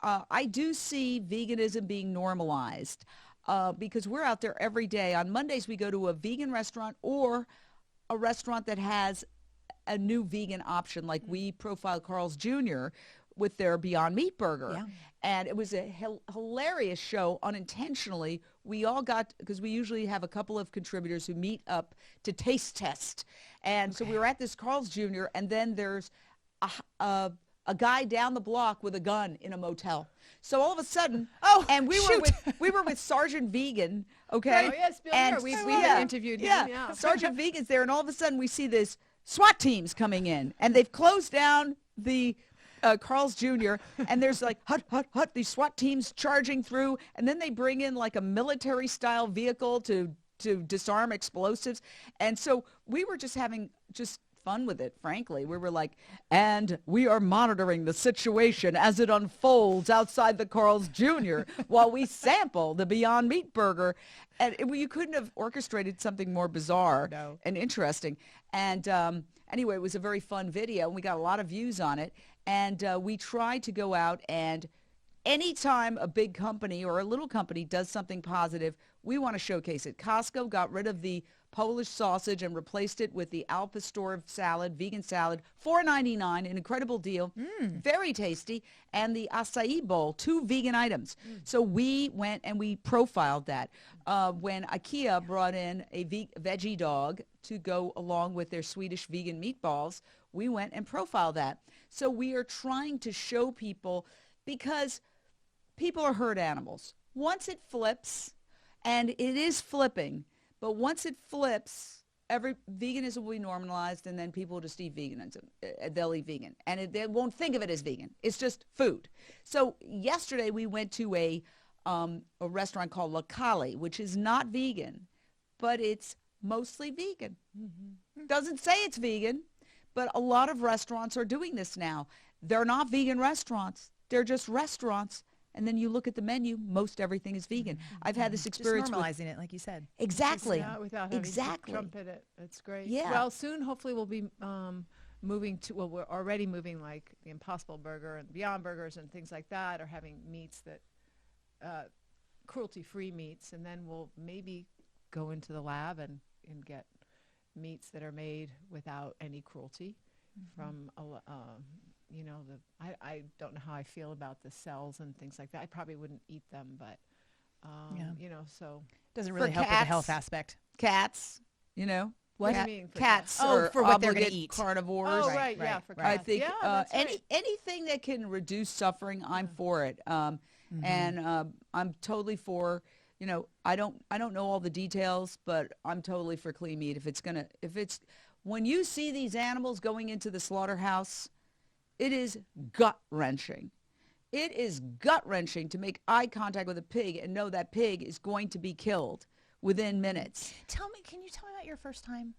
I do see veganism being normalized because we're out there every day. On Mondays, we go to a vegan restaurant or a restaurant that has a new vegan option, like we profiled Carl's Jr. with their Beyond Meat burger. Yeah. And it was a hilarious show unintentionally. We all got, because we usually have a couple of contributors who meet up to taste test. And so we were at this Carl's Jr. and then there's a guy down the block with a gun in a motel. So all of a sudden, and we were with Sergeant Vegan, okay? Oh yes, Bill. And We've interviewed him. yeah, Sergeant Vegan's there, and all of a sudden we see this SWAT teams coming in, and they've closed down the Carl's Jr., and there's like, hut, hut, hut, these SWAT teams charging through, and then they bring in like a military-style vehicle to disarm explosives. And so we were just having fun with it, frankly. We were like, and we are monitoring the situation as it unfolds outside the Carl's Jr. while we sample the Beyond Meat burger. And you couldn't have orchestrated something more bizarre and interesting. And anyway, it was a very fun video, and we got a lot of views on it. And we tried to go out, and anytime a big company or a little company does something positive, we want to showcase it. Costco got rid of the Polish sausage and replaced it with the al pastor salad, vegan salad, $4.99, an incredible deal, very tasty, and the acai bowl, 2 vegan items. So we went and we profiled that. When IKEA brought in a veggie dog to go along with their Swedish vegan meatballs, we went and profiled that. So we are trying to show people, because people are herd animals. Once it flips, and it is flipping, but once it flips, veganism will be normalized, and then people will just eat veganism. They'll eat vegan, and they won't think of it as vegan. It's just food. So yesterday we went to a restaurant called Locale, which is not vegan, but it's mostly vegan. Doesn't say it's vegan, but a lot of restaurants are doing this now. They're not vegan restaurants. They're just restaurants. And then you look at the menu, most everything is vegan. I've had this experience just normalizing it, like you said. Exactly. Without having to trumpet it. It's great. Yeah. Well, soon, hopefully, we'll be moving to, well, we're already moving, like the Impossible Burger and Beyond Burgers and things like that, or having meats that, cruelty-free meats. And then we'll maybe go into the lab and get meats that are made without any cruelty from you know, I don't know how I feel about the cells and things like that. I probably wouldn't eat them, but, you know, so. Doesn't really help with the health aspect. Cats, you know. What do you mean? Cats for what they're going to eat. Carnivores. Oh, right, yeah, for cats. I think yeah, that's right. anything that can reduce suffering, I'm for it. And I'm totally for, you know, I don't know all the details, but I'm totally for clean meat. When you see these animals going into the slaughterhouse, it is gut-wrenching. It is gut-wrenching to make eye contact with a pig and know that pig is going to be killed within minutes. Can you tell me about your first time?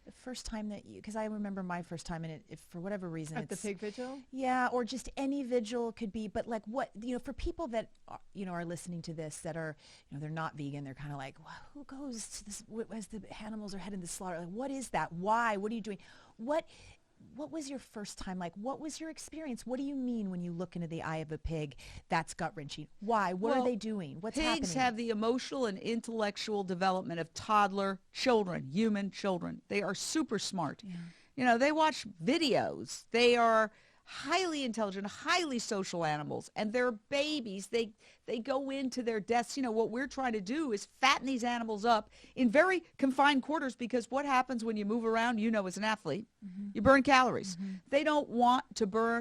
The first time that because I remember my first time, and if for whatever reason At the pig vigil? Yeah, or just any vigil could be, but like what, you know, for people that are, you know, are listening to this that are, you know, they're not vegan, they're kind of like, well, who goes to this as the animals are heading to slaughter? Like, what is that? Why? What are you doing? What was your first time like? What was your experience? What do you mean when you look into the eye of a pig that's gut-wrenching? Why? What are they doing? What's happening? Pigs have the emotional and intellectual development of toddler children, human children. They are super smart. Yeah. You know, they watch videos. They are highly intelligent, highly social animals, and they're babies. They go into their deaths. You know, what we're trying to do is fatten these animals up in very confined quarters, because what happens when you move around, you know, as an athlete, you burn calories. They don't want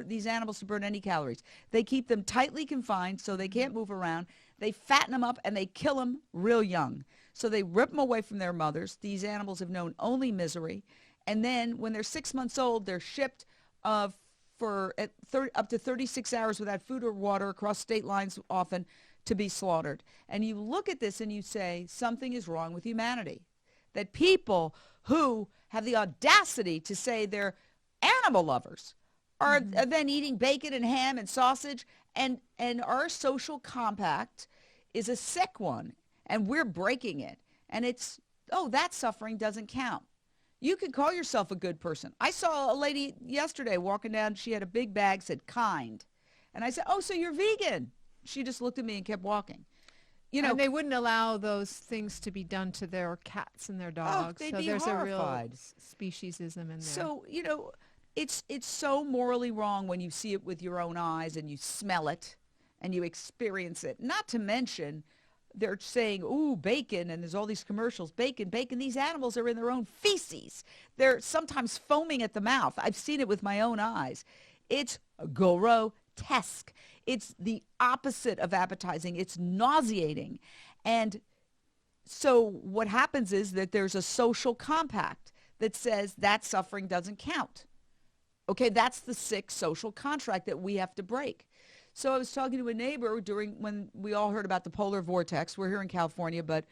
these animals to burn any calories. They keep them tightly confined so they can't move around. They fatten them up and they kill them real young. So they rip them away from their mothers. These animals have known only misery. And then when they're 6 months old, they're shipped for up to 36 hours without food or water across state lines, often, to be slaughtered. And you look at this and you say, something is wrong with humanity. That people who have the audacity to say they're animal lovers are then eating bacon and ham and sausage, and our social compact is a sick one, and we're breaking it. And it's, that suffering doesn't count. You can call yourself a good person. I saw a lady yesterday walking down. She had a big bag, said kind. And I said, oh, so you're vegan. She just looked at me and kept walking. You know, and they wouldn't allow those things to be done to their cats and their dogs. they'd so be there's horrified. a real speciesism in there. so, you know, it's so morally wrong when you see it with your own eyes and you smell it and you experience it. Not to mention, they're saying, ooh, bacon, and there's all these commercials, bacon, bacon. These animals are in their own feces. They're sometimes foaming at the mouth. I've seen it with my own eyes. It's grotesque. It's the opposite of appetizing. It's nauseating. And so what happens is that there's a social compact that says that suffering doesn't count. Okay, that's the sick social contract that we have to break. So I was talking to a neighbor when we all heard about the polar vortex. We're here in California, but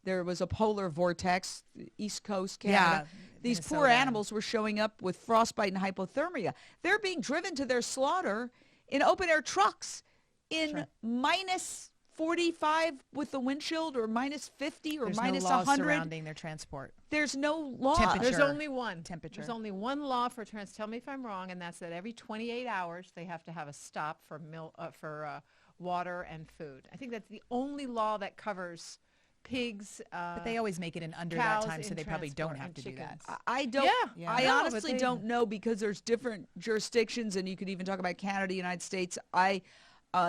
there was a polar vortex, East Coast, Canada. These poor Minnesota. animals were showing up with frostbite and hypothermia. They're being driven to their slaughter in open-air trucks in minus 45 with the wind chill, or minus 50 or There's minus no laws 100. surrounding their transport. There's no law. Temperature. There's only one. Temperature. There's only one law for tell me if I'm wrong, and that's that every 28 hours they have to have a stop for water and food. I think that's the only law that covers pigs. But they always make it in under cows that time, so in they probably don't transport have and to do that. chickens. I don't. Yeah. I No, but honestly they- don't know, because there's different jurisdictions, and you could even talk about Canada, United States. I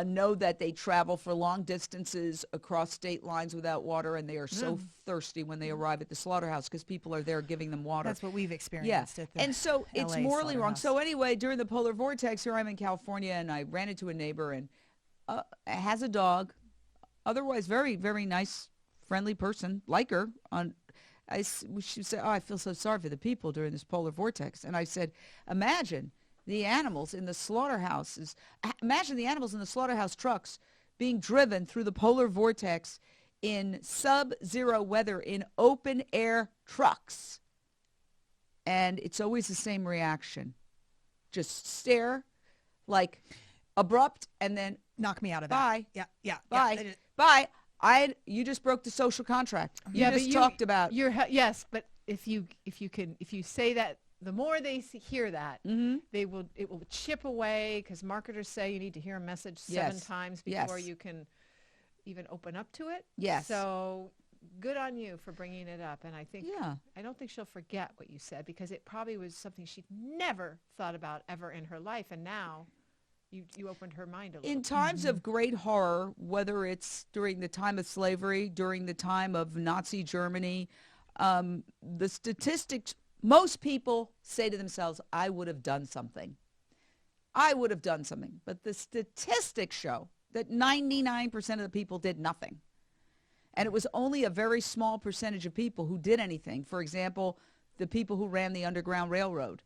know that they travel for long distances across state lines without water, and they are so thirsty when they arrive at the slaughterhouse because people are there giving them water. That's what we've Yeah, experienced at the and so it's LA morally wrong. slaughterhouse. So anyway, during the polar vortex, here I'm in California, and I ran into a neighbor, and has a dog, otherwise very, very nice, friendly person, like her. She said, oh, I feel so sorry for the people during this polar vortex. And I said, imagine the animals in the slaughterhouses. Imagine the animals in the slaughterhouse trucks being driven through the polar vortex in sub-zero weather in open-air trucks. And it's always the same reaction. Just stare, like abrupt, and then Knock me out of that. bye. Yeah. Bye. Bye. You just broke the social contract. You just talked about. Yes, but if you say that, the more they hear that, it will chip away, because marketers say you need to hear a message 7 times before you can even open up to it. Yes. So good on you for bringing it up, and Yeah. I don't think she'll forget what you said, because it probably was something she'd never thought about ever in her life, and now you opened her mind a little. In times of great horror, whether it's during the time of slavery, during the time of Nazi Germany, the statistics, most people say to themselves, I would have done something. I would have done something. But the statistics show that 99% of the people did nothing. And it was only a very small percentage of people who did anything. For example, the people who ran the Underground Railroad,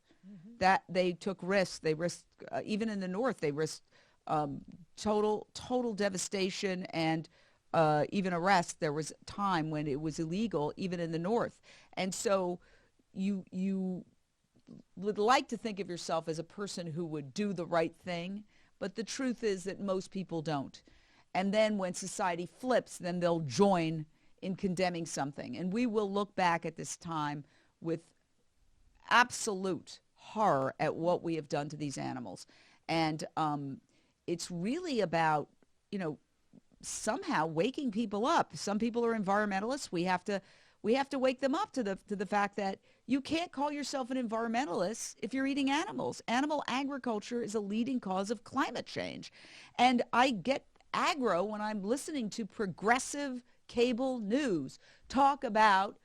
that they took risks. They risked, even in the North, they risked total devastation and even arrest. There was time when it was illegal, even in the North. And so you would like to think of yourself as a person who would do the right thing, but the truth is that most people don't. And then when society flips, then they'll join in condemning something. And we will look back at this time with absolute horror at what we have done to these animals. And it's really about, somehow waking people up. Some people are environmentalists. We have to wake them up to the fact that you can't call yourself an environmentalist if you're eating animals. Animal agriculture is a leading cause of climate change. And I get aggro when I'm listening to progressive cable news talk about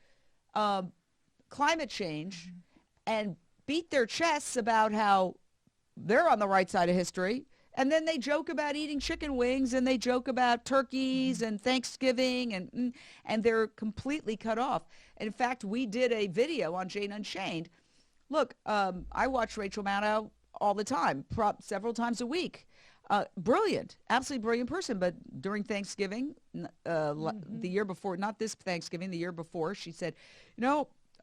climate change and beat their chests about how they're on the right side of history. And then they joke about eating chicken wings, and they joke about turkeys and Thanksgiving, and they're completely cut off. And in fact, we did a video on Jane Unchained. Look, I watch Rachel Maddow all the time, several times a week. Brilliant, absolutely brilliant person. But during Thanksgiving, the year before, not this Thanksgiving, the year before, she said,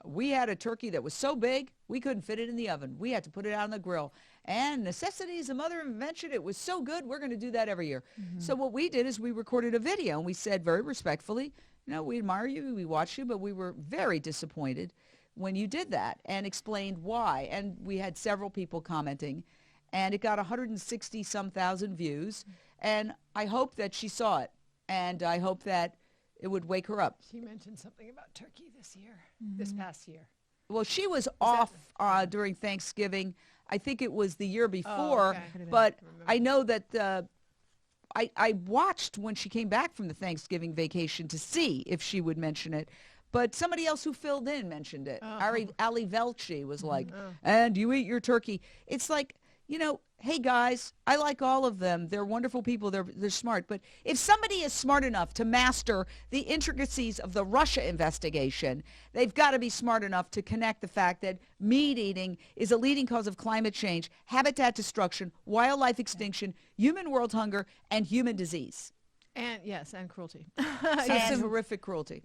we had a turkey that was so big, we couldn't fit it in the oven. We had to put it out on the grill. And necessity is the mother of invention. It was so good, we're going to do that every year. So what we did is we recorded a video, and we said very respectfully, we admire you, we watch you, but we were very disappointed when you did that, and explained why. And we had several people commenting. and it got 160-some thousand views. And I hope that she saw it, and I hope that it would wake her up. She mentioned something about turkey this year, this past year. Well, she was off during Thanksgiving. I think it was the year before, okay. but I know that I watched when she came back from the Thanksgiving vacation to see if she would mention it. But somebody else who filled in mentioned it. Ali Velci was like, and you eat your turkey. It's like, you know, hey guys, I like all of them. They're wonderful people. They're smart. But if somebody is smart enough to master the intricacies of the Russia investigation, they've got to be smart enough to connect the fact that meat eating is a leading cause of climate change, habitat destruction, wildlife extinction, human world hunger, and human disease. And yes, and cruelty. And horrific cruelty.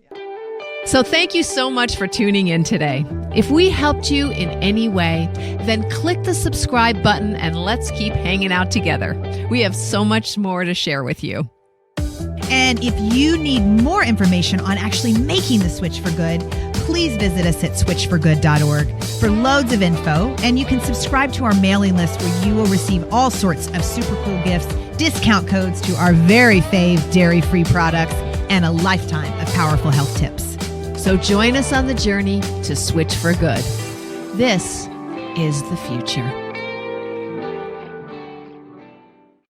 So thank you so much for tuning in today. If we helped you in any way, then click the subscribe button and let's keep hanging out together. We have so much more to share with you. And if you need more information on actually making the switch for good, please visit us at switchforgood.org for loads of info. And you can subscribe to our mailing list where you will receive all sorts of super cool gifts, discount codes to our very fave dairy-free products, and a lifetime of powerful health tips. So join us on the journey to switch for good. This is the future.